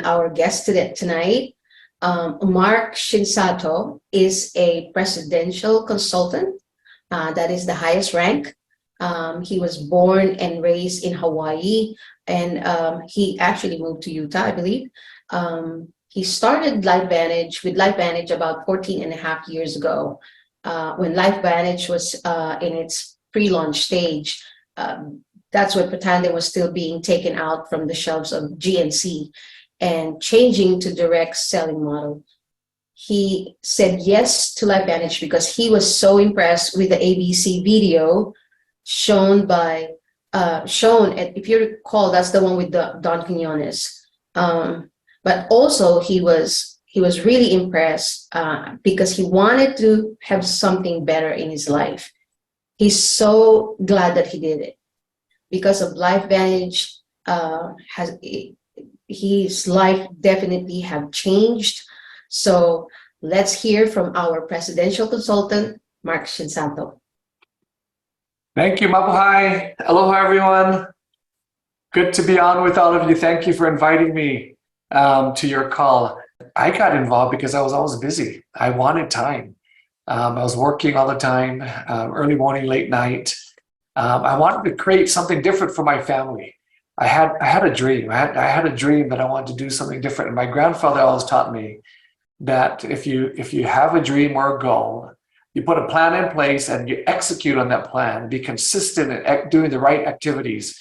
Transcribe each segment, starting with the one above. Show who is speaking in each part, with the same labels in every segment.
Speaker 1: Our guest tonight, Marc Shinsato, is a presidential consultant. That is the highest rank. He was born and raised in Hawaii, and he actually moved to Utah, I believe. He started LifeVantage about 14 and a half years ago, when LifeVantage was in its pre-launch stage. That's when Pretending was still being taken out from the shelves of GNC and changing to direct selling model. He said yes to LifeVantage because he was so impressed with the ABC video shown if you recall, that's the one with the Don Quinones. But also he was really impressed because he wanted to have something better in his life. He's so glad that he did it because of LifeVantage. His life definitely have changed. So let's hear from our presidential consultant, Marc Shinsato.
Speaker 2: Thank you, Mabuhay. Aloha, everyone. Good to be on with all of you. Thank you for inviting me to your call. I got involved because I was always busy. I wanted time. I was working all the time, early morning, late night. I wanted to create something different for my family. I had a dream. I had a dream that I wanted to do something different. And my grandfather always taught me that if you have a dream or a goal, you put a plan in place and you execute on that plan, be consistent at doing the right activities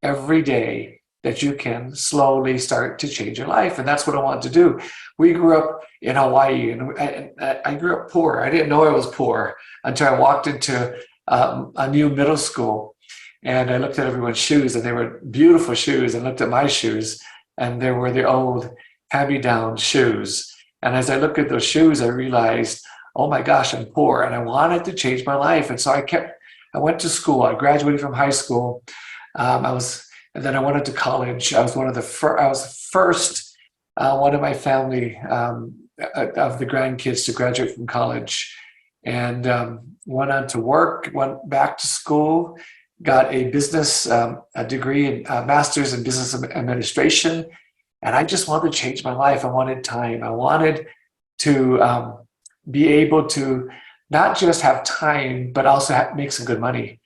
Speaker 2: every day, that you can slowly start to change your life. And that's what I wanted to do. We grew up in Hawaii, and I grew up poor. I didn't know I was poor until I walked into a new middle school. And I looked at everyone's shoes, and they were beautiful shoes, and looked at my shoes, and they were the old hand-me-down shoes. And as I looked at those shoes, I realized, oh my gosh, I'm poor, and I wanted to change my life. And so I went to school. I graduated from high school. And then I went into college. I was one of the first one of my family of the grandkids to graduate from college, and went on to work. Went back to school. Got a business a degree, a master's in business administration, and I just wanted to change my life. I wanted time. I wanted to be able to not just have time, but also make some good money.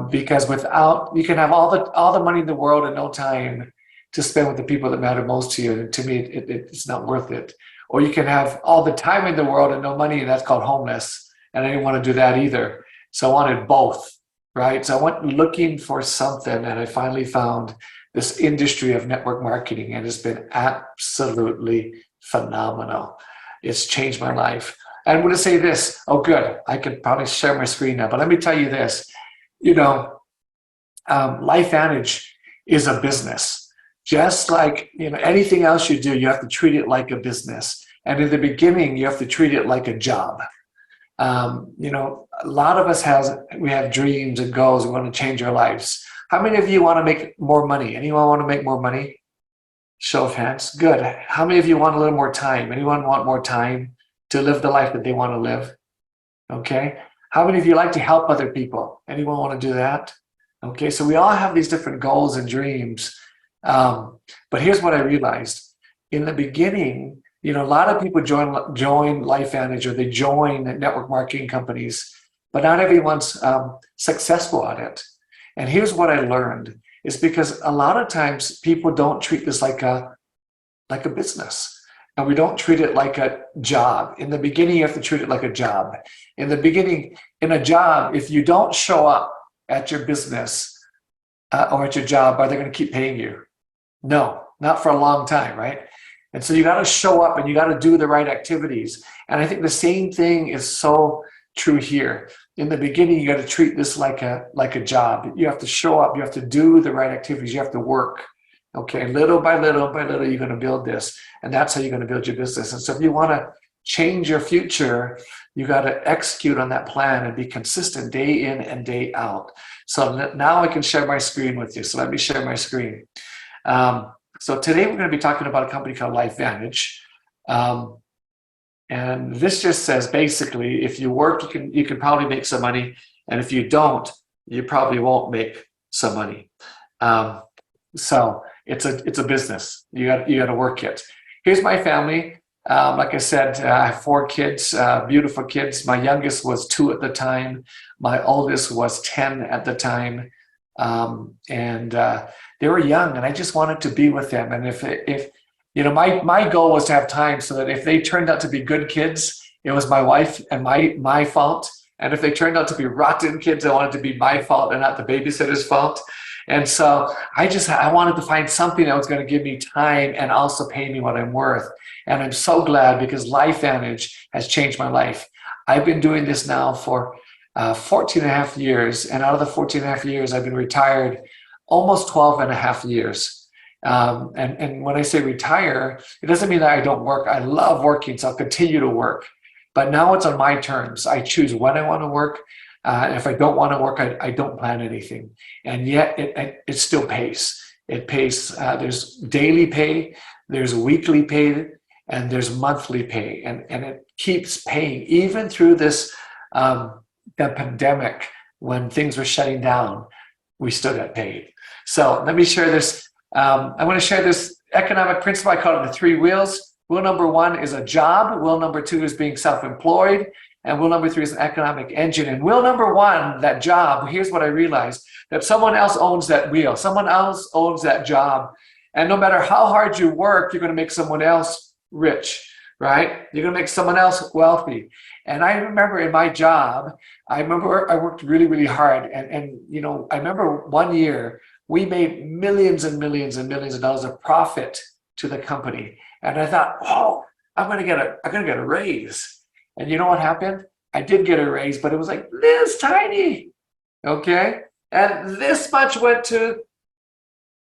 Speaker 2: Because you can have all the money in the world and no time to spend with the people that matter most to you. And to me, it's not worth it. Or you can have all the time in the world and no money, and that's called homeless. And I didn't want to do that either. So I wanted both. Right. So I went looking for something, and I finally found this industry of network marketing, and it's been absolutely phenomenal. It's changed my life. And I'm going to say this. Oh, good. I could probably share my screen now, but let me tell you this. LifeVantage is a business. Just like anything else you do, you have to treat it like a business. And in the beginning, you have to treat it like a job. A lot of us we have dreams and goals. We want to change our lives. How many of you want to make more money? Anyone want to make more money? Show of hands. Good. How many of you want a little more time? Anyone want more time to live the life that they want to live? Okay. How many of you like to help other people? Anyone want to do that? Okay. So we all have these different goals and dreams. But here's what I realized. In the beginning, a lot of people join LifeVantage, or they join network marketing companies, but not everyone's successful at it. And here's what I learned: is because a lot of times people don't treat this like a business, and we don't treat it like a job. In the beginning, you have to treat it like a job. In the beginning, in a job, if you don't show up at your business or at your job, are they going to keep paying you? No, not for a long time, right? And so you got to show up, and you got to do the right activities. And I think the same thing is so true here. In the beginning, you got to treat this like a job. You have to show up. You have to do the right activities. You have to work. Okay, little by little by little, you're going to build this. And that's how you're going to build your business. And so if you want to change your future, you got to execute on that plan and be consistent day in and day out. So now I can share my screen with you. So let me share my screen. So today we're going to be talking about a company called LifeVantage. And this just says, basically, if you work, you can probably make some money. And if you don't, you probably won't make some money. So It's a business. You got to work it. Here's my family. Like I said, I have 4 kids, beautiful kids. My youngest was 2 at the time. My oldest was 10 at the time. And they were young, and I just wanted to be with them. And if my goal was to have time so that if they turned out to be good kids, it was my wife and my fault. And if they turned out to be rotten kids, I wanted to be my fault and not the babysitter's fault. And so I wanted to find something that was going to give me time and also pay me what I'm worth. And I'm so glad, because LifeVantage has changed my life. I've been doing this now for 14 and a half years. And out of the 14 and a half years, I've been retired almost 12 and a half years. And when I say retire, it doesn't mean that I don't work. I love working, so I'll continue to work. But now it's on my terms. I choose when I want to work. And if I don't want to work, I don't plan anything. And yet it still pays. It pays. There's daily pay, there's weekly pay, and there's monthly pay. And it keeps paying. Even through this the pandemic, when things were shutting down, we still got paid. So let me share this. I want to share this economic principle. I call it the 3 wheels. Wheel number 1 is a job. Wheel number 2 is being self-employed. And wheel number 3 is an economic engine. And wheel number 1, that job, here's what I realized, that someone else owns that wheel. Someone else owns that job. And no matter how hard you work, you're going to make someone else rich, right? You're going to make someone else wealthy. And I remember in my job, I worked really, really hard. And I remember one year we made millions and millions and millions of dollars of profit to the company. And I thought, oh, I'm going to get a raise. And you know what happened? I did get a raise, but it was like this tiny, okay? And this much went to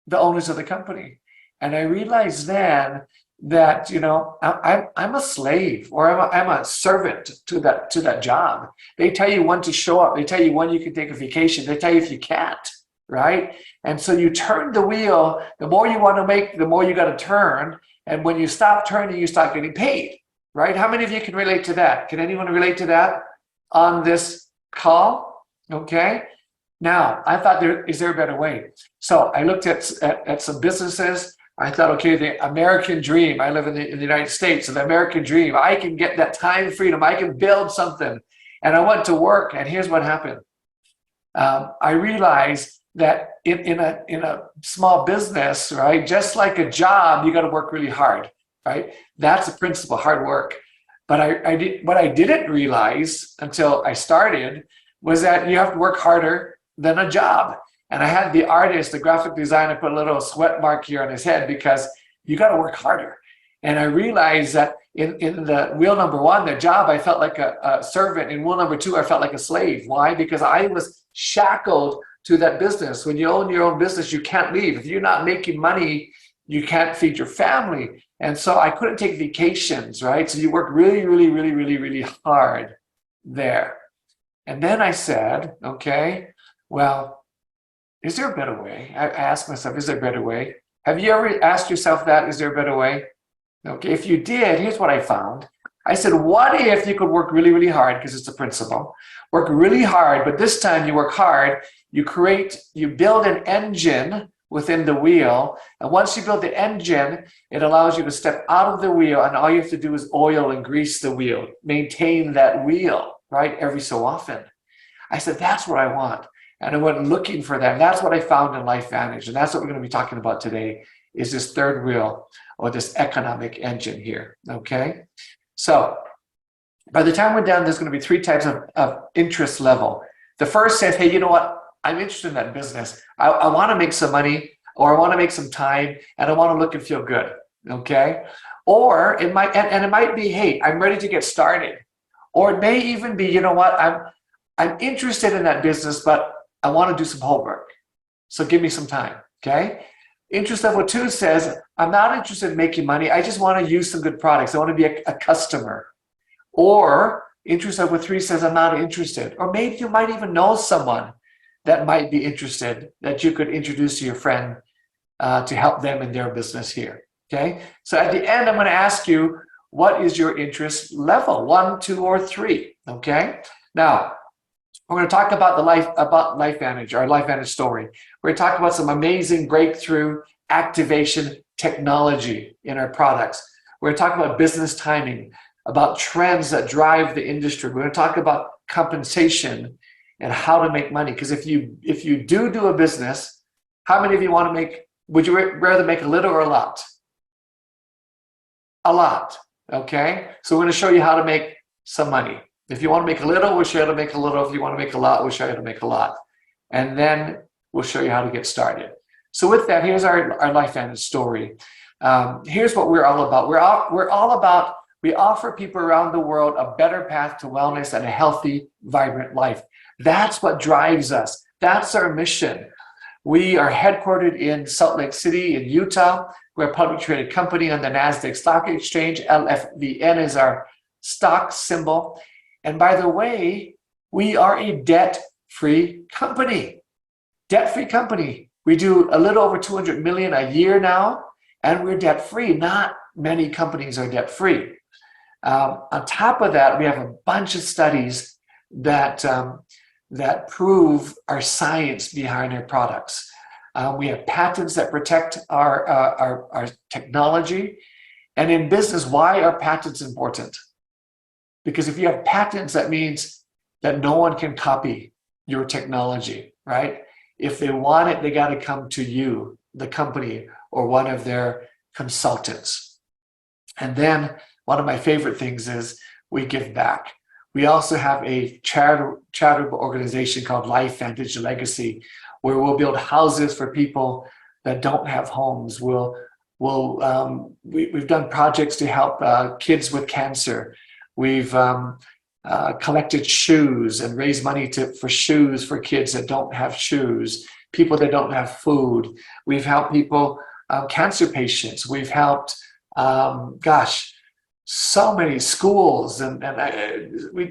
Speaker 2: the owners of the company. And I realized then that, I'm a slave, or I'm a servant to that job. They tell you when to show up. They tell you when you can take a vacation. They tell you if you can't, right? And so you turn the wheel. The more you want to make, the more you got to turn. And when you stop turning, you start getting paid, right? How many of you can relate to that? Can anyone relate to that on this call? Okay. Now, I thought, is there a better way? So I looked at some businesses. I thought, okay, the American dream. I live in the United States, so the American dream. I can get that time freedom. I can build something. And I went to work, and here's what happened. I realized that in a small business, right, just like a job, you got to work really hard, right? That's the principle, hard work. But what I didn't realize until I started was that you have to work harder than a job. And I had the artist, the graphic designer, put a little sweat mark here on his head, because you got to work harder. And I realized that in the wheel number 1, the job, I felt like a servant. In wheel number 2, I felt like a slave. Why? Because I was shackled to that business. When you own your own business, you can't leave. If you're not making money, you can't feed your family. And so I couldn't take vacations, right? So you work really, really, really, really, really hard there. And then I said, okay, well, is there a better way? I asked myself, is there a better way? Have you ever asked yourself that? Is there a better way? Okay, if you did, here's what I found. I said, what if you could work really, really hard, because it's a principle, work really hard, but this time you work hard, you build an engine within the wheel, and once you build the engine, it allows you to step out of the wheel, and all you have to do is oil and grease the wheel, maintain that wheel, right, every so often. I said, that's what I want. And I went looking for that. And that's what I found in LifeVantage. And that's what we're going to be talking about today, is this third wheel, or this economic engine here, okay? So by the time we're done, there's going to be 3 types of interest level. The first says, hey, you know what? I'm interested in that business. I want to make some money, or I want to make some time, and I want to look and feel good, okay? Or it might, and it might be, hey, I'm ready to get started. Or it may even be, you know what? I'm interested in that business, but I want to do some homework. So give me some time, okay? Interest level 2 says, I'm not interested in making money. I just want to use some good products. I want to be a customer. Or interest level 3 says, I'm not interested. Or maybe you might even know someone that might be interested, that you could introduce to your friend to help them in their business here, okay? So at the end, I'm going to ask you, what is your interest level? 1, 2, or 3, okay? Now, we're going to talk about LifeVantage, our LifeVantage story. We're going to talk about some amazing breakthrough activation technology in our products. We're going to talk about business timing, about trends that drive the industry. We're going to talk about compensation and how to make money. Because if you do a business, how many of you want to make, would you rather make a little or a lot? A lot, okay? So we're going to show you how to make some money. If you want to make a little, we'll show you how to make a little. If you want to make a lot, we'll show you how to make a lot. And then we'll show you how to get started. So with that, here's our LifeVantage story. Here's what we're all about. We're all about, we offer people around the world a better path to wellness and a healthy, vibrant life. That's what drives us. That's our mission. We are headquartered in Salt Lake City in Utah. We're a publicly traded company on the NASDAQ Stock Exchange. LFVN is our stock symbol. And by the way, we are a debt-free company. Debt-free company. We do a little over 200 million a year now, and we're debt-free. Not many companies are debt-free. On top of that, we have a bunch of studies that prove our science behind our products. We have patents that protect our technology. And in business, why are patents important? Because if you have patents, that means that no one can copy your technology, right? If they want it, they got to come to you, the company, or one of their consultants. And then one of my favorite things is we give back. We also have a charitable organization called LifeVantage Legacy, where we'll build houses for people that don't have homes. We've done projects to help kids with cancer. We've collected shoes and raised money for shoes for kids that don't have shoes, people that don't have food. We've helped people, cancer patients. We've helped, so many schools and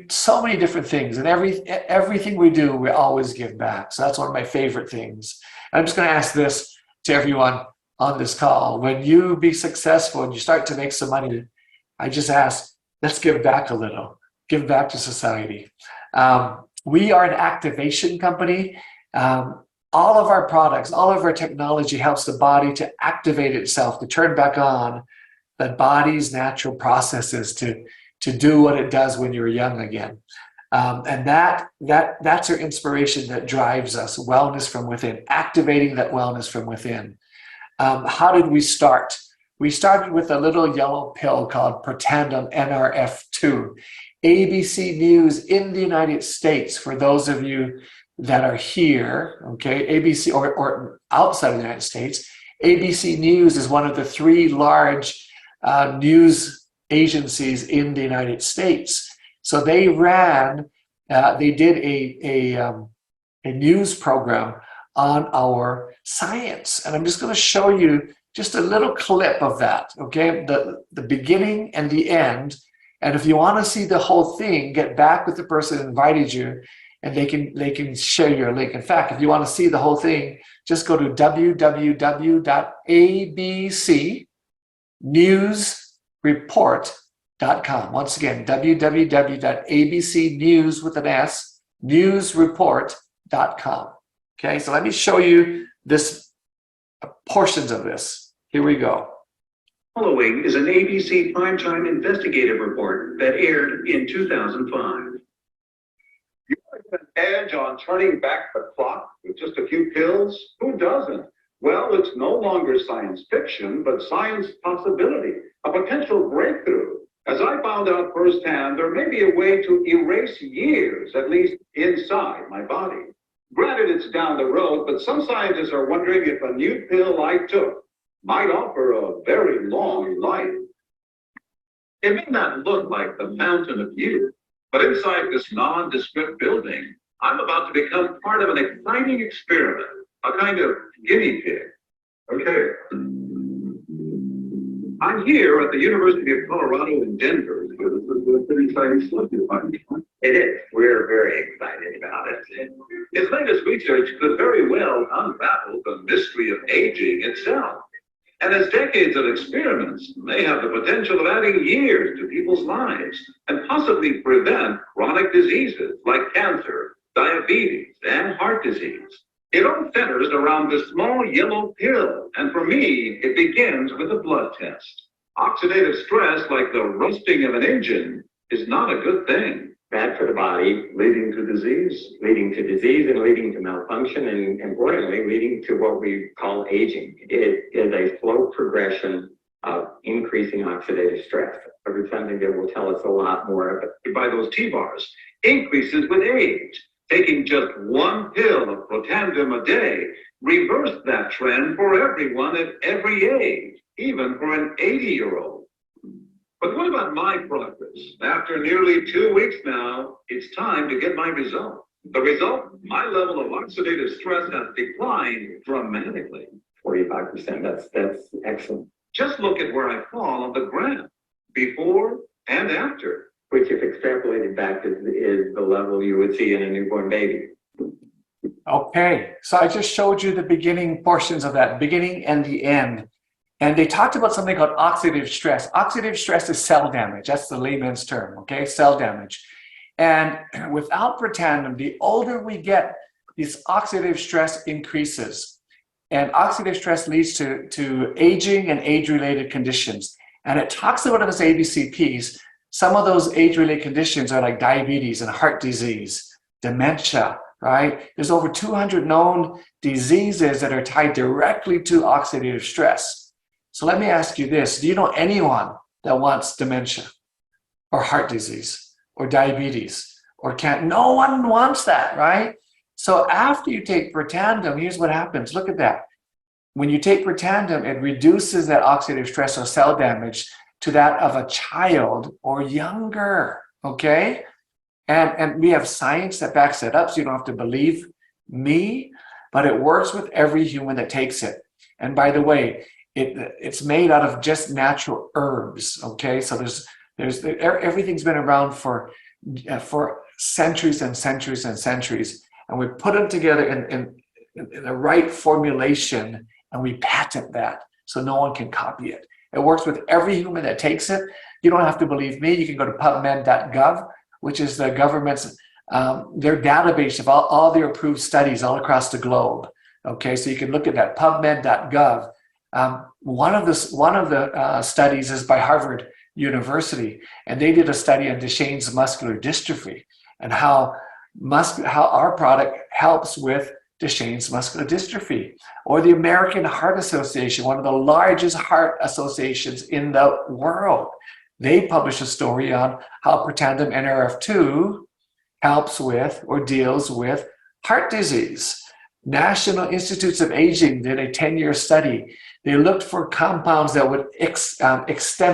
Speaker 2: so many different things. And everything we do, we always give back. So that's one of my favorite things. And I'm just going to ask this to everyone on this call. When you be successful and you start to make some money, I just ask, let's give back a little. Give back to society. We are an activation company. All of our products, all of our technology helps the body to activate itself, to turn back on the body's natural processes to do what it does when you're young again. And that's our inspiration that drives us, wellness from within, activating that wellness from within. How did we start? We started with a little yellow pill called Protandim NRF2. ABC News in the United States, for those of you that are here, okay, ABC or outside of the United States, ABC News is one of the 3 large news agencies in the United States. So they did a news program on our science. And I'm just going to show you just a little clip of that, okay? The beginning and the end. And if you want to see the whole thing, get back with the person who invited you, and they can share your link. In fact, if you want to see the whole thing, just go to www.abcnewsreport.com. Once again, www.abcnewsreport.com. Okay, so let me show you portions of this. Here we go.
Speaker 3: Following is an ABC primetime investigative report that aired in 2005.
Speaker 4: You like an edge on turning back the clock with just a few pills? Who doesn't? Well, it's no longer science fiction, but science possibility, a potential breakthrough. As I found out firsthand, there may be a way to erase years, at least inside my body. Granted, it's down the road, but some scientists are wondering if a new pill I took might offer a very long life.
Speaker 3: It may not look like the fountain of youth, but inside this nondescript building, I'm about to become part of an exciting experiment, a kind of guinea pig.
Speaker 4: Okay.
Speaker 3: I'm here at the University of Colorado in Denver.
Speaker 4: This is a pretty exciting stuff you find.
Speaker 3: It is. We're very excited about it. His latest research could very well unravel the mystery of aging itself. And as decades of experiments may have the potential of adding years to people's lives and possibly prevent chronic diseases like cancer, diabetes, and heart disease. It all centers around this small yellow pill, and for me, it begins with a blood test. Oxidative stress, like the rusting of an engine, is not a good thing.
Speaker 5: Bad for the body,
Speaker 3: Leading to disease.
Speaker 5: leading to disease and leading to malfunction, and importantly, leading to what we call aging. It is a slow progression of increasing oxidative stress. It's something that will tell us a lot more about.
Speaker 3: By those T-bars increases with age. Taking just one pill of Protandim a day reversed that trend for everyone at every age, even for an 80-year-old. But what about my progress? After nearly 2 weeks now, it's time to get my result. The result? My level of oxidative stress has declined dramatically.
Speaker 5: 45%. That's excellent.
Speaker 3: Just look at where I fall on the graph, before and after.
Speaker 5: Which, if extrapolated back, is the level you would see in a newborn baby.
Speaker 2: Okay, so I just showed you the beginning portions of that, beginning and the end. And they talked about something called oxidative stress. Oxidative stress is cell damage. That's the layman's term, okay? Cell damage. And without Protandim, the older we get, this oxidative stress increases. And oxidative stress leads to aging and age-related conditions. And it talks about it as ABCPs. Some of those age-related conditions are like diabetes and heart disease, dementia, right? There's over 200 known diseases that are tied directly to oxidative stress. So let me ask you this. Do you know anyone that wants dementia or heart disease or diabetes or can't? No one wants that, right? So after you take Protandim, here's what happens. Look at that. When you take Protandim, it reduces that oxidative stress or cell damage to that of a child or younger, okay? And we have science that backs it up, so you don't have to believe me, but it works with every human that takes it. And by the way, it's made out of just natural herbs, okay? So there's everything's been around for centuries and centuries and centuries, and we put them together in the right formulation, and we patent that so no one can copy it. It works with every human that takes it. You don't have to believe me. You can go to pubmed.gov, which is the government's, their database of all their approved studies all across the globe. Okay, so you can look at that, pubmed.gov. One of the studies is by Harvard University, and they did a study on Duchenne's muscular dystrophy and how our product helps with Duchenne's muscular dystrophy. Or the American Heart Association, one of the largest heart associations in the world. They published a story on how Protandim NRF2 helps with or deals with heart disease. National Institutes of Aging did a 10-year study. They looked for compounds that would extend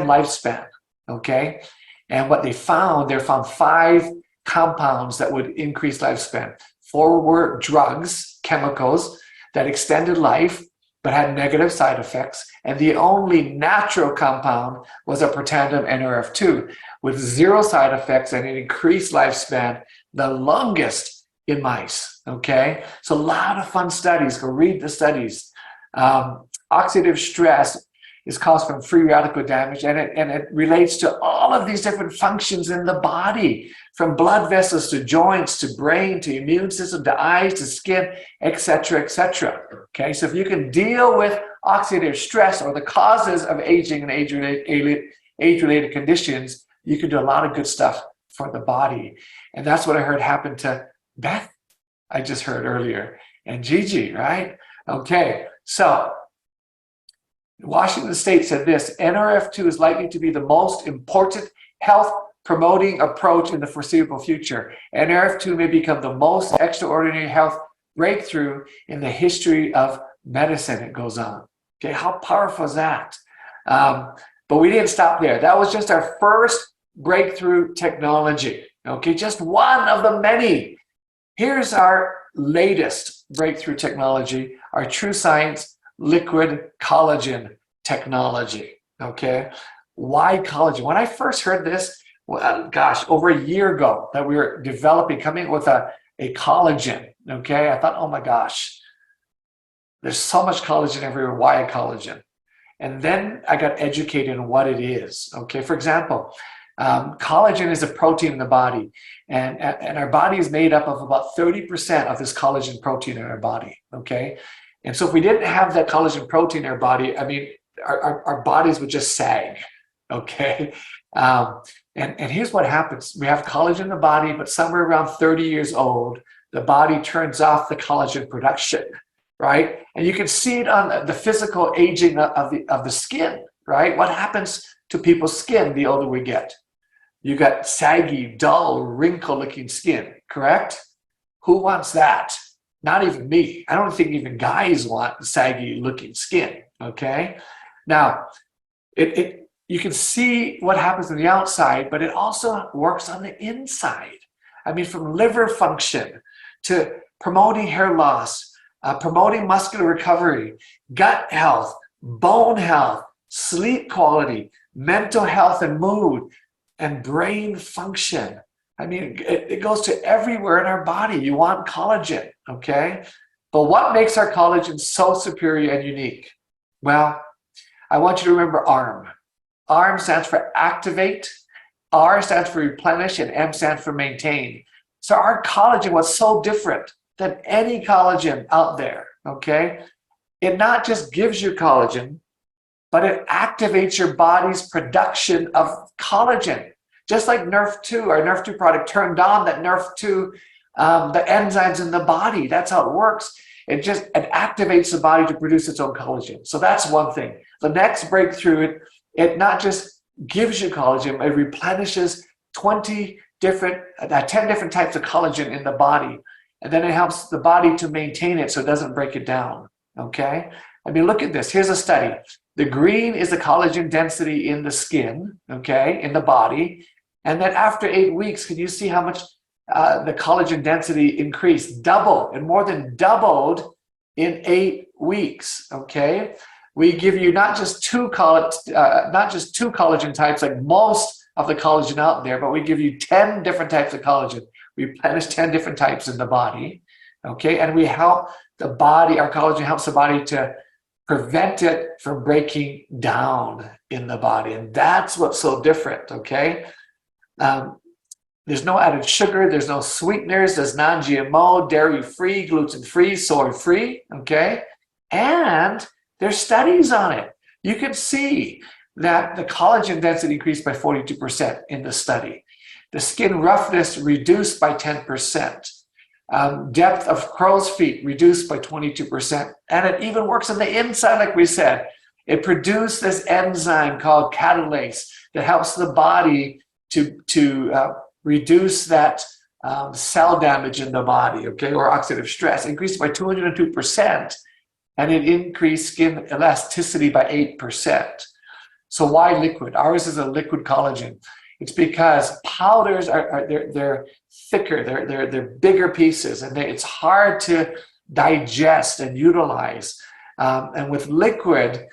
Speaker 2: lifespan, okay? And what they found 5 compounds that would increase lifespan. 4 were drugs, chemicals, that extended life but had negative side effects. And the only natural compound was a Protandim NRF2 with 0 side effects and an increased lifespan, the longest in mice, okay? So a lot of fun studies. Go read the studies. Oxidative stress is caused from free radical damage, and it relates to all of these different functions in the body, from blood vessels to joints to brain to immune system to eyes to skin, etc., etc. Okay, so if you can deal with oxidative stress or the causes of aging and age-related conditions, you can do a lot of good stuff for the body. And that's what I heard happen to Beth, I just heard earlier, and Gigi, right? Okay, so Washington State said this: NRF2 is likely to be the most important health promoting approach in the foreseeable future. NRF2 may become the most extraordinary health breakthrough in the history of medicine, it goes on. Okay, how powerful is that? But we didn't stop there. That was just our first breakthrough technology. Okay, just one of the many. Here's our latest breakthrough technology, our True Science liquid collagen technology, okay? Why collagen? When I first heard this, over a year ago, that we were coming up with a collagen, okay? I thought, oh my gosh, there's so much collagen everywhere, why a collagen? And then I got educated on what it is, okay? For example, Collagen is a protein in the body, and our body is made up of about 30% of this collagen protein in our body, okay? And so if we didn't have that collagen protein in our body, I mean, our bodies would just sag, okay? And here's what happens. We have collagen in the body, but somewhere around 30 years old, the body turns off the collagen production, right? And you can see it on the physical aging of the skin, right? What happens to people's skin the older we get? You got saggy, dull, wrinkle-looking skin, correct? Who wants that? Not even me. I don't think even guys want saggy-looking skin, okay? Now, you can see what happens on the outside, but it also works on the inside. I mean, from liver function to promoting hair loss, promoting muscular recovery, gut health, bone health, sleep quality, mental health and mood, and brain function. I mean, it goes to everywhere in our body. You want collagen, okay? But what makes our collagen so superior and unique? Well, I want you to remember ARM. ARM stands for activate, R stands for replenish, and M stands for maintain. So our collagen was so different than any collagen out there, okay? It not just gives you collagen, but it activates your body's production of collagen. Just like Nerf2, our Nerf2 product turned on that Nerf2, the enzymes in the body. That's how it works. It activates the body to produce its own collagen. So that's one thing. The next breakthrough, it not just gives you collagen, it replenishes 10 different types of collagen in the body. And then it helps the body to maintain it so it doesn't break it down, okay? I mean, look at this. Here's a study. The green is the collagen density in the skin, okay, in the body. And then after 8 weeks, can you see how much the collagen density increased? Double, and more than doubled in 8 weeks, okay? We give you not just two collagen types like most of the collagen out there, but we give you 10 different types of collagen. We replenish 10 different types in the body, okay? And we help the body, our collagen helps the body to prevent it from breaking down in the body. And that's what's so different, okay? There's no added sugar, there's no sweeteners, there's non-GMO, dairy-free, gluten-free, soy-free, okay? And there's studies on it. You can see that the collagen density increased by 42% in the study. The skin roughness reduced by 10%. Depth of crow's feet reduced by 22%. And it even works on the inside, like we said. It produced this enzyme called catalase that helps the body to reduce that cell damage in the body, okay, or oxidative stress. It increased by 202%, and it increased skin elasticity by 8%. So why liquid? Ours is a liquid collagen. It's because powders they're thicker, they're bigger pieces, and it's hard to digest and utilize. And with liquid,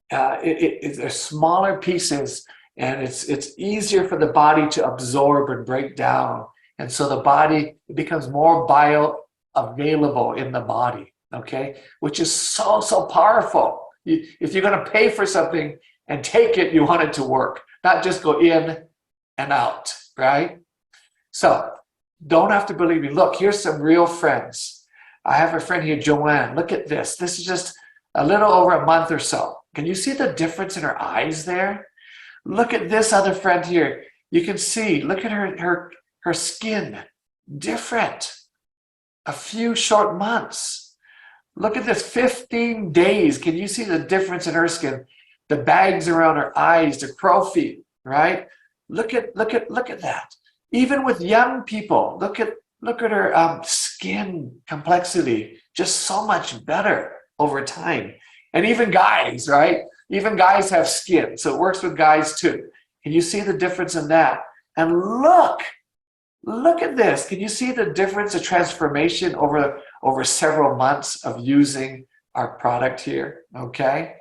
Speaker 2: they're smaller pieces, and it's easier for the body to absorb and break down. And so the body becomes more bioavailable in the body, okay? Which is so powerful. If you're going to pay for something and take it, you want it to work, not just go in and out, right? So don't have to believe me. Look, here's some real friends. I have a friend here, Joanne. Look at this. This is just a little over a month or so. Can you see the difference in her eyes there? Look at this other friend here. You can see, look at her skin, different. A few short months. Look at this, 15 days. Can you see the difference in her skin? The bags around her eyes, the crow feet, right? Look at that. Even with young people, look at her skin complexity, just so much better over time. And even guys, right? Even guys have skin, so it works with guys too. Can you see the difference in that? And look at this. Can you see the difference, the transformation over several months of using our product here, okay?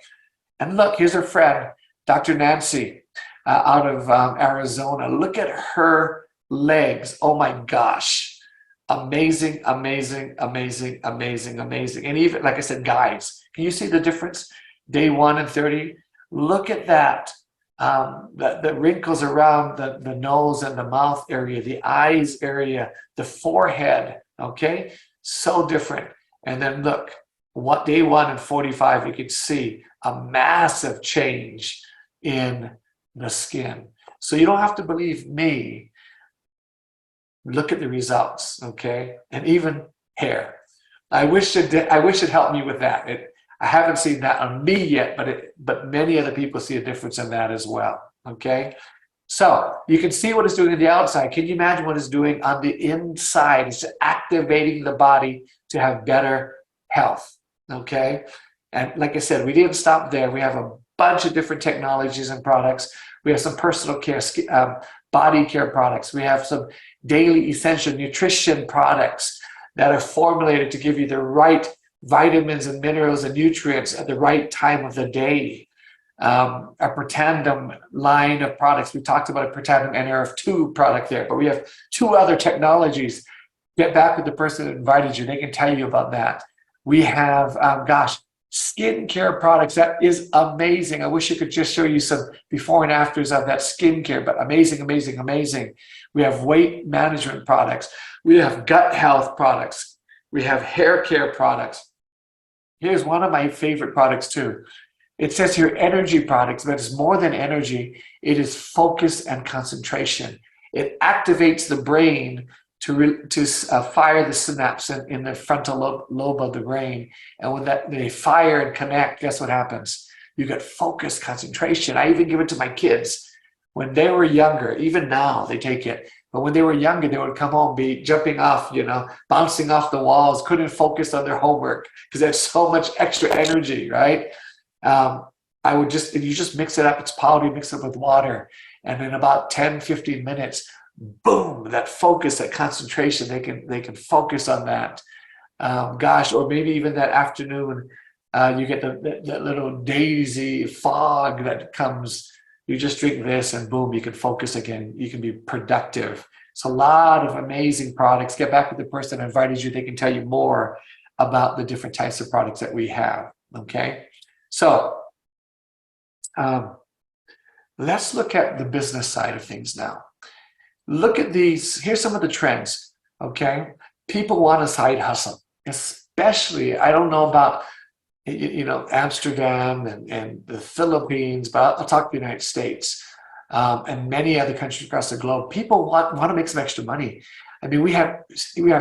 Speaker 2: And look, here's her friend, Dr. Nancy, out of Arizona. Look at her legs. Oh my gosh. Amazing, amazing, amazing, amazing, amazing. And even, like I said, guys, can you see the difference? Day 1 and 30. Look at that. the wrinkles around the nose and the mouth area, the eyes area, the forehead, okay? So different. And then look, what day 1 and 45, you can see a massive change in the skin. So you don't have to believe me. Look at the results, okay? And even hair. I wish it helped me with that. I haven't seen that on me yet, but many other people see a difference in that as well, okay? So you can see what it's doing on the outside. Can you imagine what it's doing on the inside? It's activating the body to have better health, okay? And like I said, we didn't stop there. We have a bunch of different technologies and products. We have some personal care, body care products. We have some daily essential nutrition products that are formulated to give you the right vitamins and minerals and nutrients at the right time of the day. A Pretandem line of products. We talked about a Pretandem NRF2 product there, but we have 2 other technologies. Get back with the person that invited you. They can tell you about that. We have, skincare products. That is amazing. I wish I could just show you some before and afters of that skincare, but amazing, amazing, amazing. We have weight management products. We have gut health products. We have hair care products. Here's one of my favorite products too. It says here energy products, but it's more than energy. It is focus and concentration. It activates the brain to fire the synapse in the frontal lobe of the brain. And when they fire and connect, guess what happens? You get focus, concentration. I even give it to my kids. When they were younger, even now they take it. But when they were younger, they would come home, be jumping off, bouncing off the walls, couldn't focus on their homework because they had so much extra energy, right? You just mix it up. It's powder, you mix it with water. And in about 10, 15 minutes, boom, that focus, that concentration, they can focus on that. Or maybe even that afternoon, you get that little daisy fog that comes. You just drink this and boom, you can focus again. You can be productive. It's a lot of amazing products. Get back with the person that invited you. They can tell you more about the different types of products that we have, okay? So let's look at the business side of things now. Look at these. Here's some of the trends, okay? People want a side hustle, especially, I don't know about Amsterdam and the Philippines, but I'll talk the United States and many other countries across the globe. People want to make some extra money. I mean, we have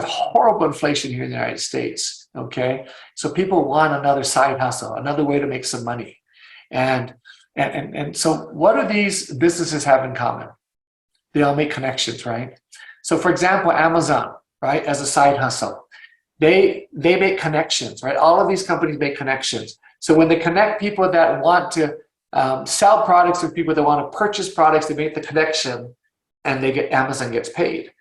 Speaker 2: horrible inflation here in the United States, okay? So people want another side hustle, another way to make some money. And so what do these businesses have in common? They all make connections, right? So for example, Amazon, right, as a side hustle. They make connections, right? All of these companies make connections. So when they connect people that want to sell products with people that want to purchase products, they make the connection and Amazon gets paid.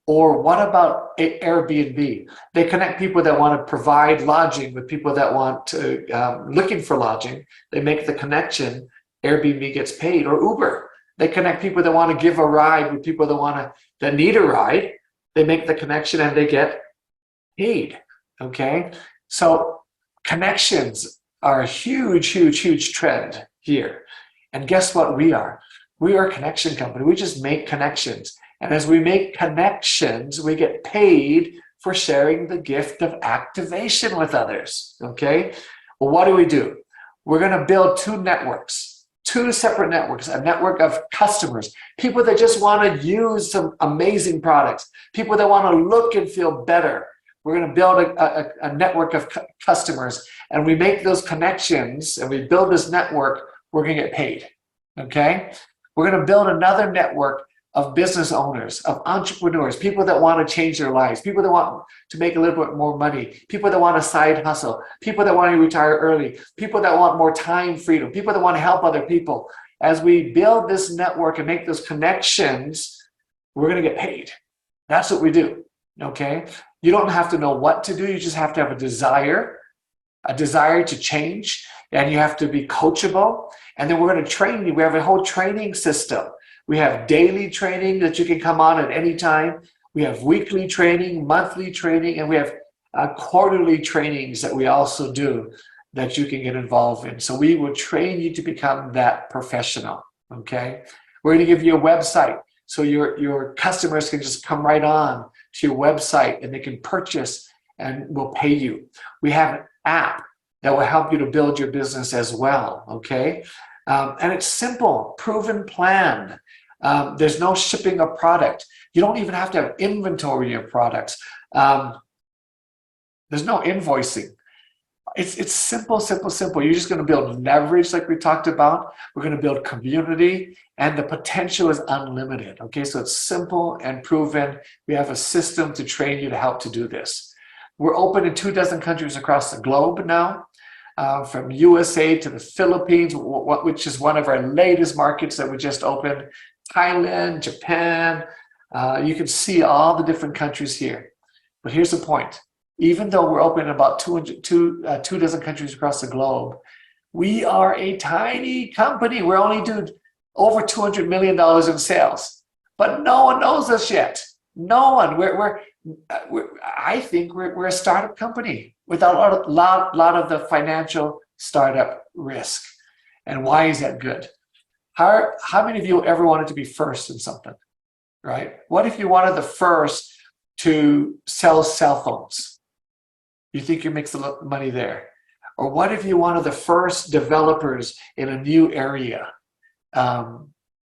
Speaker 2: Or what about Airbnb? They connect people that want to provide lodging with people that want to, looking for lodging. They make the connection, Airbnb gets paid. Or Uber, they connect people that want to give a ride with people that need a ride. They make the connection and they get paid, okay? So connections are a huge, huge, huge trend here. And guess what we are? We are a connection company. We just make connections. And as we make connections, we get paid for sharing the gift of activation with others, okay? Well, what do? We're gonna build 2 networks, 2 separate networks, a network of customers, people that just wanna use some amazing products, people that wanna look and feel better. We're going to build a network of customers, and we make those connections and we build this network, we're going to get paid, okay? We're going to build another network of business owners, of entrepreneurs, people that want to change their lives, people that want to make a little bit more money, people that want a side hustle, people that want to retire early, people that want more time freedom, people that want to help other people. As we build this network and make those connections, we're going to get paid. That's what we do, okay? You don't have to know what to do. You just have to have a desire to change, and you have to be coachable. And then we're going to train you. We have a whole training system. We have daily training that you can come on at any time. We have weekly training, monthly training, and we have quarterly trainings that we also do that you can get involved in. So we will train you to become that professional, okay? We're going to give you a website so your customers can just come right on to your website and they can purchase and we'll pay you. We have an app that will help you to build your business as well, okay? And it's simple, proven plan. There's no shipping of product. You don't even have to have inventory of products. There's no invoicing. It's simple, simple, simple. You're just going to build leverage like we talked about. We're going to build community, and the potential is unlimited. Okay, so it's simple and proven. We have a system to train you to help to do this. We're open in 24 countries across the globe now, from USA to the Philippines, which is one of our latest markets that we just opened, Thailand, Japan. You can see all the different countries here. But here's the point. Even though we're open in about 24 countries across the globe, we are a tiny company. We're only doing over $200 million in sales, but no one knows us yet. No one. I think we're a startup company without a lot of the financial startup risk. And why is that good? How many of you ever wanted to be first in something, right? What if you wanted the first to sell cell phones? You think you make some money there? Or what if you wanted the first developers in a new area,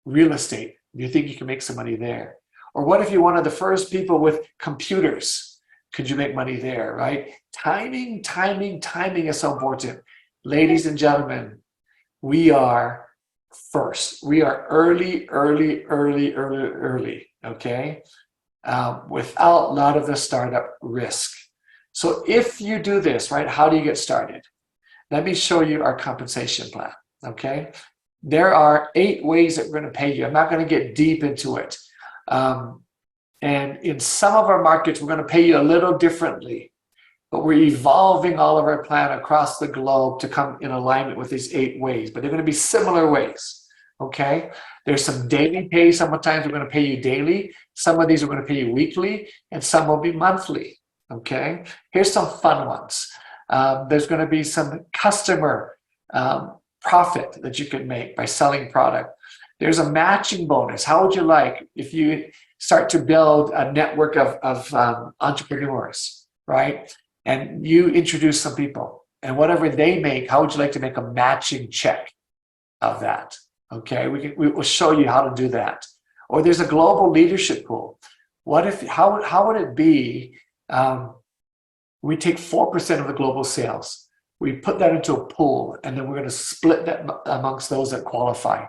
Speaker 2: real estate? You think you can make some money there? Or what if you wanted the first people with computers? Could you make money there, right? Timing is so important. Ladies and gentlemen, we are first. We are early, okay? Without a lot of the startup risk. So if you do this, right, how do you get started? Let me show you our compensation plan, okay? There are 8 ways that we're going to pay you. I'm not going to get deep into it. And in some of our markets, we're going to pay you a little differently, but we're evolving all of our plan across the globe to come in alignment with these 8 ways, but they're going to be similar ways, okay? There's some daily pay. Sometimes we're going to pay you daily. Some of these are going to pay you weekly, and some will be monthly. Okay, here's some fun ones. There's going to be some customer profit that you can make by selling product. There's a matching bonus. How would you like if you start to build a network of entrepreneurs, right? And you introduce some people, and whatever they make, how would you like to make a matching check of that? Okay, we will show you how to do that. Or there's a global leadership pool. What if? How would it be? We take 4% of the global sales. We put that into a pool, and then we're going to split that amongst those that qualify.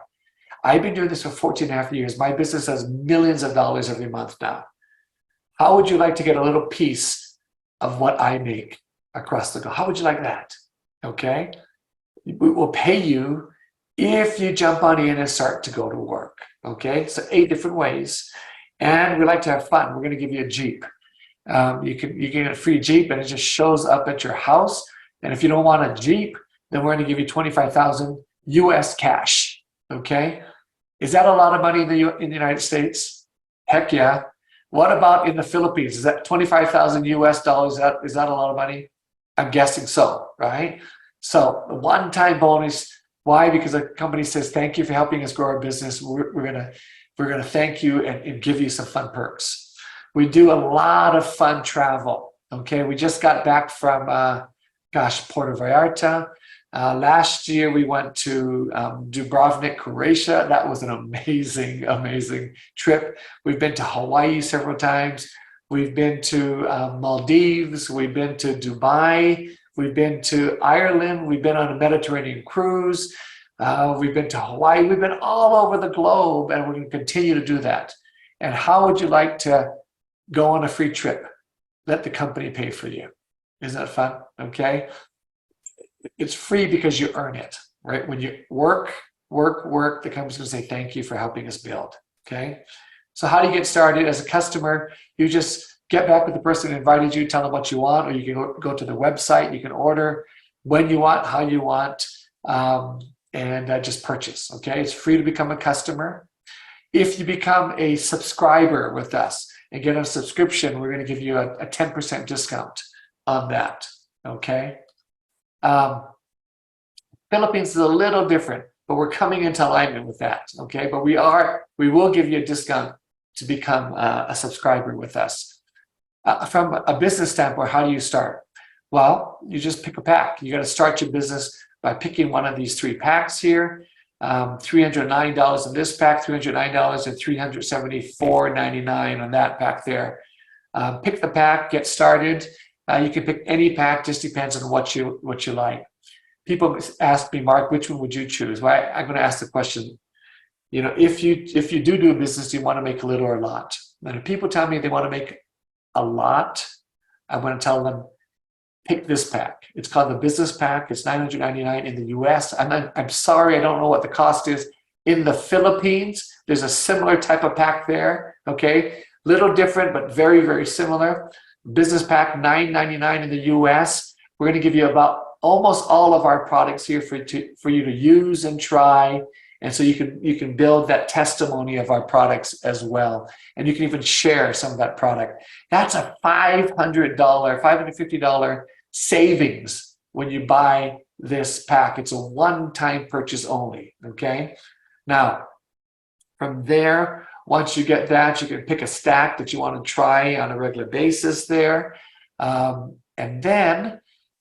Speaker 2: I've been doing this for 14 and a half years. My business has millions of dollars every month now. How would you like to get a little piece of what I make across the globe? How would you like that? Okay. We will pay you if you jump on in and start to go to work. Okay. So 8 different ways. And we like to have fun. We're going to give you a Jeep. You can get a free Jeep, and it just shows up at your house. And if you don't want a Jeep, then we're going to give you $25,000 US cash. Okay, is that a lot of money in the United States? Heck yeah. What about in the Philippines? Is that $25,000 US dollars? Is that a lot of money? I'm guessing so, right? So the one-time bonus. Why? Because the company says thank you for helping us grow our business. We're gonna thank you and give you some fun perks. We do a lot of fun travel. Okay, we just got back from, Puerto Vallarta. Last year we went to Dubrovnik, Croatia. That was an amazing trip. We've been to Hawaii several times. We've been to Maldives. We've been to Dubai. We've been to Ireland. We've been on a Mediterranean cruise. We've been to Hawaii. We've been all over the globe, and we're going to continue to do that. And how would you like to go on a free trip? Let the company pay for you. Isn't that fun? Okay. It's free because you earn it, right? When you work, the company's going to say thank you for helping us build. Okay. So how do you get started as a customer? You just get back with the person who invited you, tell them what you want, or you can go to the website. You can order when you want, how you want, and just purchase. Okay. It's free to become a customer. If you become a subscriber with us and get a subscription, we're going to give you a 10% discount on that. Okay. Philippines is a little different. but we're coming into alignment with that. Okay, but we will give you a discount to become a subscriber with us. From a business standpoint, how do you start? Well, you just pick a pack. You got to start your business by picking one of these 3 packs here. $309 in this pack, $309 and $374.99 on that pack there. Pick the pack, get started. You can pick any pack, just depends on what you like. People ask me, Mark, which one would you choose? Well, I'm going to ask the question, if you do a business, do you want to make a little or a lot? And if people tell me they want to make a lot, I'm going to tell them, pick this pack. It's called the business pack. It's $999 in the US. I'm sorry, I don't know what the cost is. In the Philippines, there's a similar type of pack there, okay? Little different, but very, very similar. Business pack, $999 in the US. We're gonna give you about almost all of our products here for you to use and try. And so you can build that testimony of our products as well. And you can even share some of that product. That's a $550 savings when you buy this pack. It's a one-time purchase only, okay? Now, from there, once you get that, you can pick a stack that you want to try on a regular basis there. And then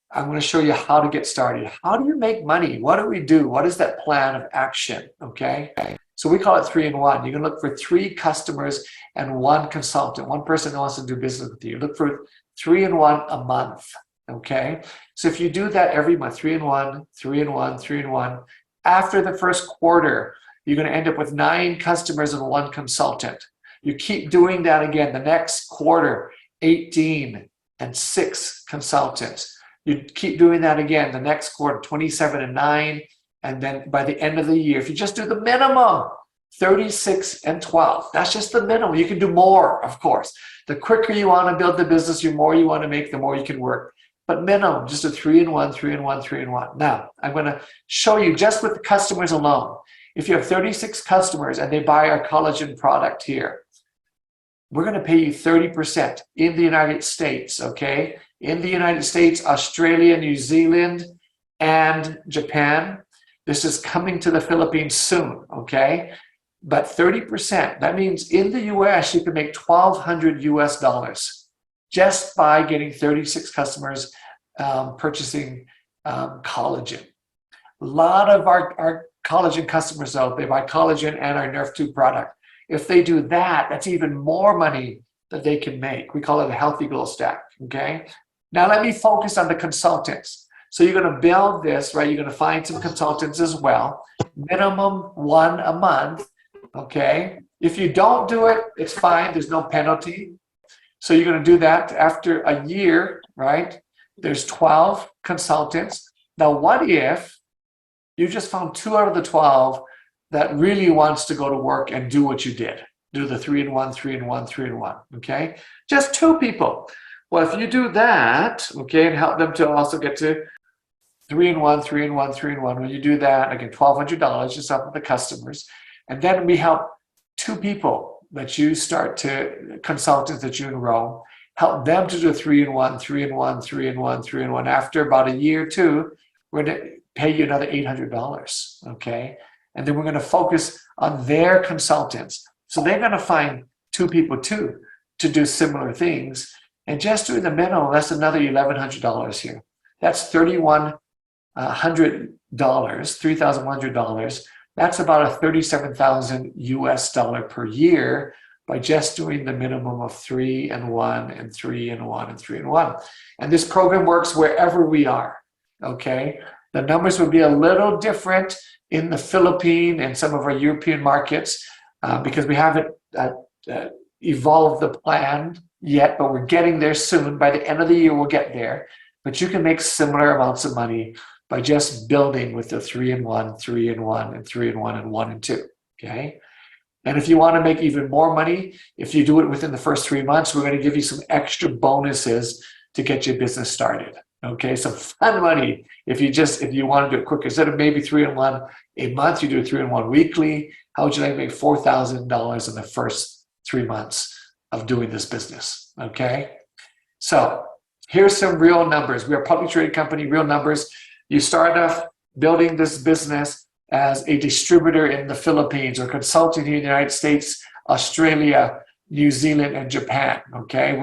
Speaker 2: I'm going to show you how to get started. How do you make money? What do we do? What is that plan of action, okay? So we call it 3-in-1. You can look for 3 customers and 1 consultant, 1 person who wants to do business with you. Look for 3-in-1 a month. Okay, so if you do that every month, 3-in-1, 3-in-1, 3-in-1, after the first quarter, you're going to end up with 9 customers and 1 consultant. You keep doing that again. The next quarter, 18 and 6 consultants. You keep doing that again. The next quarter, 27 and 9. And then by the end of the year, if you just do the minimum, 36 and 12. That's just the minimum. You can do more, of course. The quicker you want to build the business, the more you want to make, the more you can work. But minimum, just a 3-in-1, 3-in-1, 3-in-1. Now, I'm going to show you just with the customers alone. If you have 36 customers and they buy our collagen product here, we're going to pay you 30% in the United States, okay? In the United States, Australia, New Zealand, and Japan. This is coming to the Philippines soon, okay? But 30%, that means in the US, you can make $1,200 US just by getting 36 customers purchasing collagen. A lot of our collagen customers, though, they buy collagen and our Nerf 2 product. If they do that, that's even more money that they can make. We call it a healthy glow stack, okay? Now let me focus on the consultants. So you're going to build this, right? You're going to find some consultants as well. Minimum 1 a month, okay? If you don't do it, it's fine. There's no penalty. So you're going to do that after a year, right? There's 12 consultants. Now, what if you just found 2 out of the 12 that really wants to go to work and do what you did? Do the 3-in-1, 3-in-1, 3-in-1, okay? Just 2 people. Well, if you do that, okay, and help them to also get to 3-in-1, 3-in-1, 3-in-1, when you do that, again, $1,200 just up with the customers. And then we help 2 people that you start to, consultants that you enroll, help them to do 3-in-1, 3-in-1, 3-in-1, 3-in-1. After about a year or 2, we're going to pay you another $800, okay? And then we're going to focus on their consultants. So they're going to find 2 people too to do similar things. And just doing the minimum, that's another $1,100 here. That's $3,100, $3,100. That's about a $37,000 US per year by just doing the minimum of 3-in-1 and 3-in-1 and 3-in-1. And this program works wherever we are, okay? The numbers would be a little different in the Philippines and some of our European markets because we haven't evolved the plan yet, but we're getting there soon. By the end of the year, we'll get there. But you can make similar amounts of money by just building with the 3-in-1, 3-in-1, and 3-in-1, and 1-in-2, okay? And if you want to make even more money, if you do it within the first 3 months, we're going to give you some extra bonuses to get your business started, okay? Some fun money if you want to do it quicker. Instead of maybe 3-in-1 a month, you do a 3-in-1 weekly. How would you like to make $4,000 in the first 3 months of doing this business, okay? So here's some real numbers. We're a publicly traded company, real numbers. You start off building this business as a distributor in the Philippines or consulting here in the United States, Australia, New Zealand, and Japan. Okay,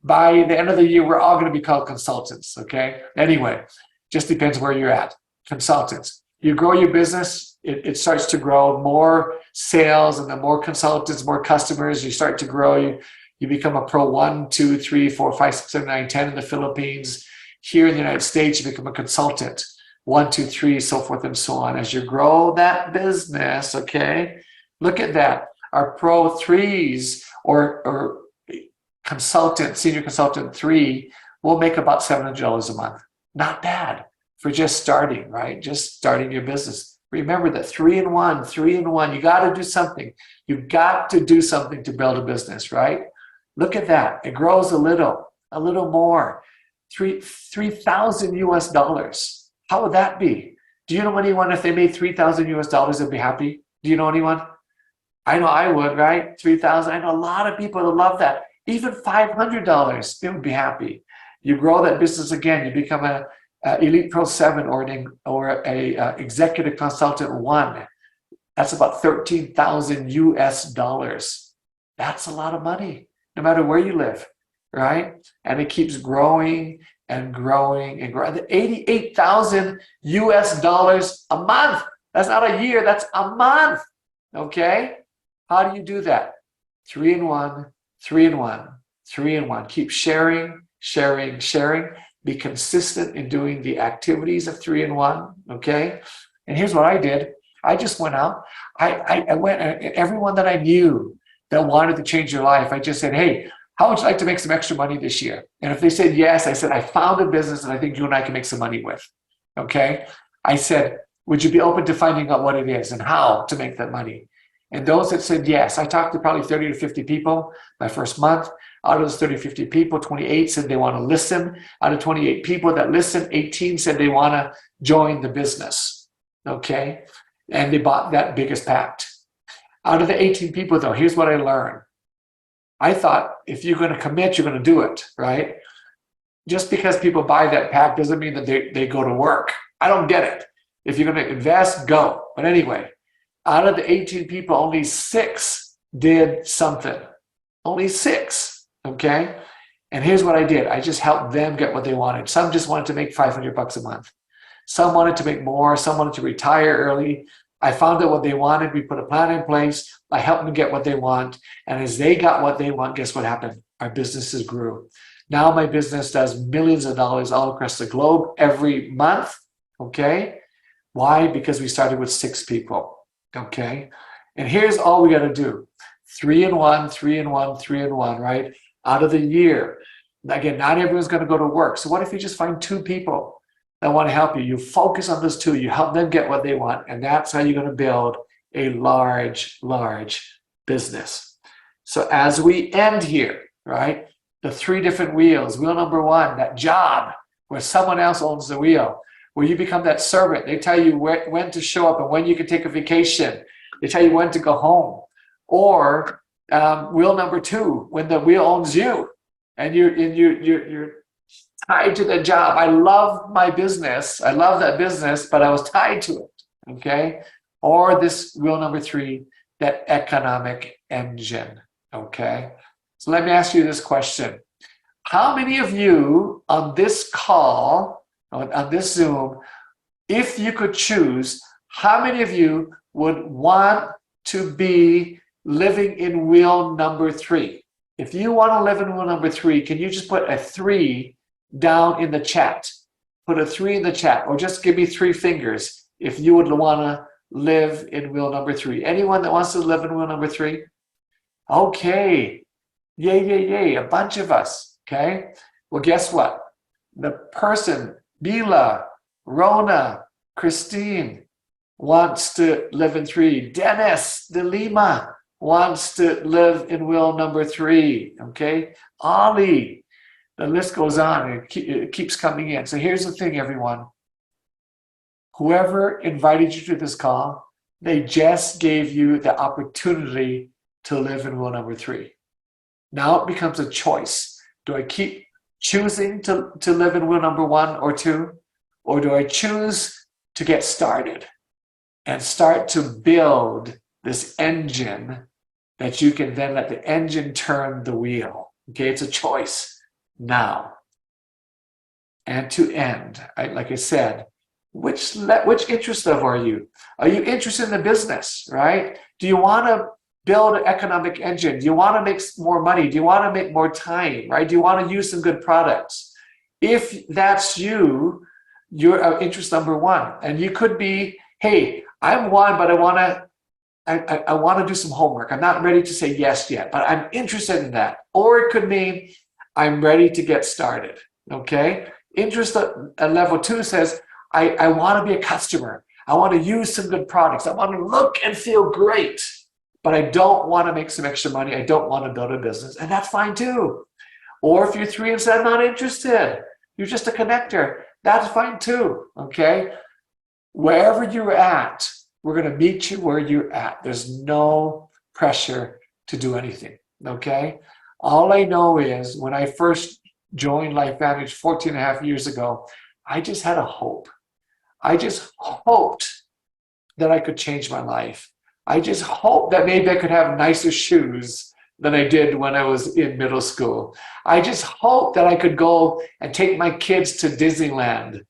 Speaker 2: by the end of the year, we're all going to be called consultants. Okay, anyway, just depends where you're at. Consultants. You grow your business, it starts to grow, more sales, and the more consultants, more customers, you start to grow. You become a pro 1, 2, 3, 4, 5, 6, 7, 9, 10 in the Philippines. Here in the United States, you become a consultant, 1, 2, 3, so forth and so on. As you grow that business, okay, look at that. Our pro 3s or consultant, senior consultant 3 will make about $700 a month. Not bad for just starting, right? Just starting your business. Remember that 3 in 1, you got to do something. You've got to do something to build a business, right? Look at that. It grows a little more. 3,000 US dollars. How would that be? Do you know anyone, if they made 3,000 US dollars, they'd be happy? Do you know anyone? I know I would, right? 3,000. I know a lot of people that love that. Even $500, they would be happy. You grow that business again. You become a Elite Pro 7 or a Executive Consultant 1. That's about 13,000 US dollars. That's a lot of money, no matter where you live, right? And it keeps growing and growing and growing. 88,000 US dollars a month. That's not a year, that's a month. Okay? How do you do that? 3 in 1, 3 in 1, 3 in 1. Keep sharing. Be consistent in doing the activities of 3 in 1. Okay? And here's what I did. I just went out. I went, everyone that I knew that wanted to change their life, I just said, hey, how would you like to make some extra money this year? And if they said yes, I said, I found a business that I think you and I can make some money with. Okay? I said, would you be open to finding out what it is and how to make that money? And those that said yes, I talked to probably 30 to 50 people my first month. Out of those 30 to 50 people, 28 said they want to listen. Out of 28 people that listened, 18 said they want to join the business. Okay? And they bought that biggest pact. Out of the 18 people, though, here's what I learned. I thought, if you're going to commit, you're going to do it, right? Just because people buy that pack doesn't mean that they go to work. I don't get it. If you're going to invest, go. But anyway, out of the 18 people, only 6 did something. Only 6, okay? And here's what I did. I just helped them get what they wanted. Some just wanted to make $500 a month. Some wanted to make more. Some wanted to retire early. I found out what they wanted. We put a plan in place. I helped them get what they want. And as they got what they want, guess what happened? Our businesses grew. Now my business does millions of dollars all across the globe every month. Okay? Why? Because we started with 6 people. Okay? And here's all we got to do. 3 in 1, 3 in 1, 3 in 1, right? Out of the year. Again, not everyone's going to go to work. So what if you just find 2 people that want to help you? You focus on those 2. You help them get what they want. And that's how you're going to build a large business. So as we end here, right? The 3 different wheels. Wheel number 1, that job where someone else owns the wheel, where you become that servant. They tell you when to show up and when you can take a vacation. They tell you when to go home. Or wheel number 2, when the wheel owns you and you're tied to the job. I love my business. I love that business, but I was tied to it. Okay? Or this wheel number 3, that economic engine. Okay? So let me ask you this question. How many of you on this call, on this Zoom, if you could choose, how many of you would want to be living in wheel number 3? If you want to live in wheel number 3, can you just put a 3 down in the chat? Put a 3 in the chat, or just give me 3 fingers if you would want to live in wheel number 3. Anyone that wants to live in wheel number 3? Okay. Yay. A bunch of us. Okay. Well, guess what? The person, Bila, Rona, Christine, wants to live in 3. Dennis de Lima wants to live in wheel number 3. Okay. Ali. The list goes on. It keeps coming in. So here's the thing, everyone. Whoever invited you to this call, they just gave you the opportunity to live in wheel number 3. Now it becomes a choice. Do I keep choosing to live in wheel number 1 or 2? Or do I choose to get started and start to build this engine that you can then let the engine turn the wheel. Okay, it's a choice now and to end. Like I said, which interest level are you? Are you interested in the business, right? Do you want to build an economic engine? Do you want to make more money? Do you want to make more time, right? Do you want to use some good products? If that's you, you're interest number one. And you could be, hey, I'm one, but I want to do some homework. I'm not ready to say yes yet, but I'm interested in that. Or it could mean I'm ready to get started, okay? Interest at level 2 says, I want to be a customer. I want to use some good products. I want to look and feel great, but I don't want to make some extra money. I don't want to build a business, and that's fine too. Or if you're 3 and say, I'm not interested, you're just a connector, that's fine too, okay? Wherever you're at, we're going to meet you where you're at. There's no pressure to do anything, okay? All I know is when I first joined LifeVantage 14 and a half years ago, I just had a hope. I just hoped that I could change my life. I just hoped that maybe I could have nicer shoes than I did when I was in middle school. I just hoped that I could go and take my kids to Disneyland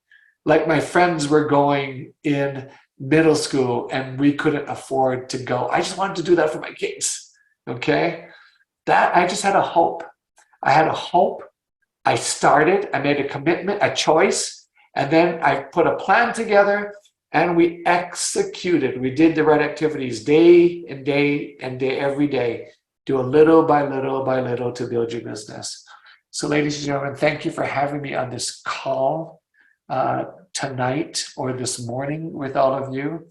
Speaker 2: like my friends were going in middle school and we couldn't afford to go. I just wanted to do that for my kids, okay? That I just had a hope. I had a hope. I started, I made a commitment, a choice, and then I put a plan together and we executed. We did the right activities day and day and day, every day. Do a little by little by little to build your business. So ladies and gentlemen, thank you for having me on this call tonight or this morning with all of you.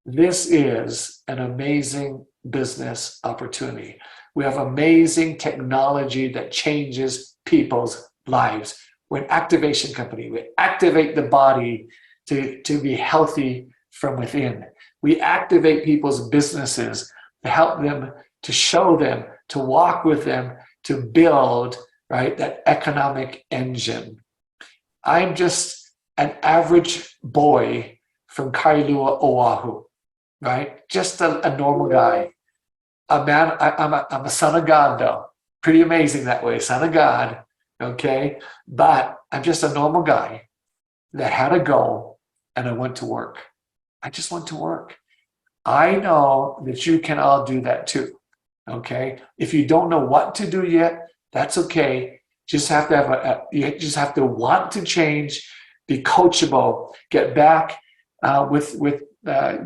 Speaker 2: This is an amazing business opportunity. We have amazing technology that changes people's lives. We're an activation company. We activate the body to be healthy from within. We activate people's businesses to help them, to show them, to walk with them, to build, right, that economic engine. I'm just an average boy from Kailua, Oahu, right? Just a normal guy. I'm a son of God, though. Pretty amazing that way, son of God, okay? But I'm just a normal guy that had a goal and I went to work. I just went to work. I know that you can all do that too, okay? If you don't know what to do yet, that's okay. Just have to you just have to want to change, be coachable, get back with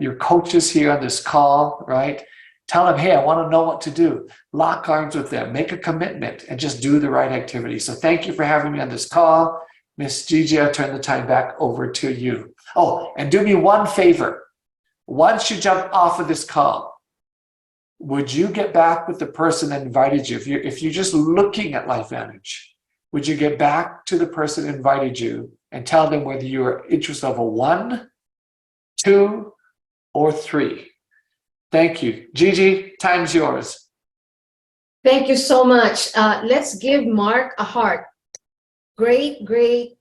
Speaker 2: your coaches here on this call, right? Tell them, hey, I want to know what to do. Lock arms with them, make a commitment, and just do the right activity. So thank you for having me on this call. Miss Gigi, I'll turn the time back over to you. Oh, and do me one favor. Once you jump off of this call, would you get back with the person that invited you? If you're just looking at LifeVantage, would you get back to the person that invited you and tell them whether you're interest level 1, 2, or 3? Thank you. Gigi, time's yours.
Speaker 1: Thank you so much. Let's give Mark a heart. Great, great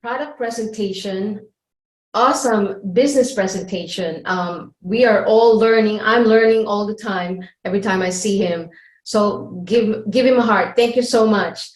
Speaker 1: product presentation. Awesome business presentation. We are all learning. I'm learning all the time, every time I see him. So give him a heart. Thank you so much.